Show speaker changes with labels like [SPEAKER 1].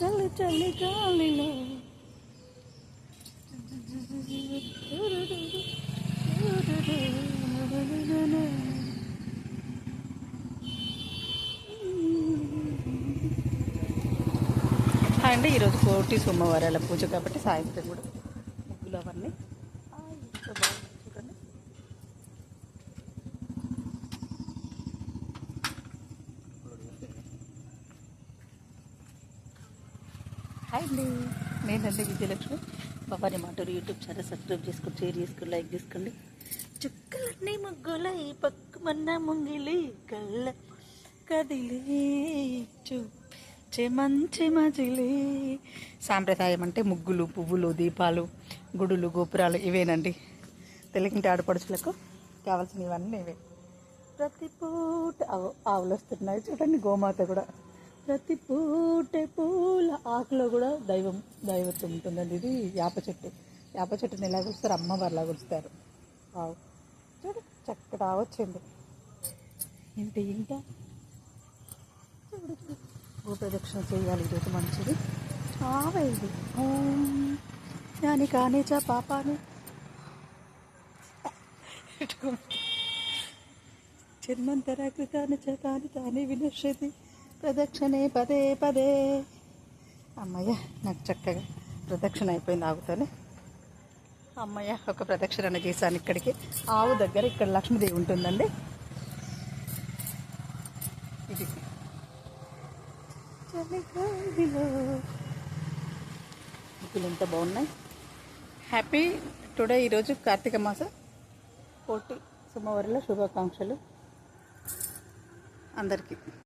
[SPEAKER 1] చల్లి చల్లి గాలిలో అండి. ఈరోజు కోటి సోమవారాల పూజ కాబట్టి సాయంత్రం కూడా ముగ్గులు అవన్నీ చూడండి. హాయ్ అండి, నేనండి Vijayalakshmi. Bhavani Maturu YouTube channel subscribe చేసుకొని, షేర్ చేసుకొని, లైక్ చేసుకోండి. చుక్కలన్నీ ముగ్గుల ఈ పక్కమన్న ముంగిలి కళ్ళ కదిలి చూచే మంచి మజిలి. సాంప్రదాయం అంటే ముగ్గులు, పువ్వులు, దీపాలు, గుడులు, గోపురాలు ఇవేనండి. తెలుగింటి ఆడపడుచులకు కావాల్సిన ఇవన్నీ ఇవే. ప్రతి పూట ఆవులు వస్తున్నాయి చూడండి. గోమాత కూడా ప్రతి పూట పూల ఆకులో కూడా దైవత్వం ఉంటుందండి. ఇది వేప చెట్టు. వేప చెట్టుని ఎలా కొలుస్తారు? అమ్మవారిలా కొలుస్తారు. ఆవు చూడు చక్కగా వచ్చింది. ఏంటి ఇంకా గోప్రదక్షిణ చేయాలి ఈరోజు, మంచిది. ఆవేది దాని కానేచా పాపాని జన్మంతరాకృతాన్ని చేతాని తానే వినశ్యతి ప్రదక్షిణే పదే పదే. అమ్మయ్య, నాకు చక్కగా ప్రదక్షిణ అయిపోయింది ఆవుతోనే. అమ్మయ్య, ఒక ప్రదక్షిణ చేశాను ఇక్కడికి. ఆవు దగ్గర ఇక్కడ లక్ష్మీదేవి ఉంటుందండి. ఇది ముగ్గులు ఎంత బాగున్నాయి. Happy today. ఈరోజు కార్తీక మాస కోటి సోమవారాల శుభాకాంక్షలు అందరికీ.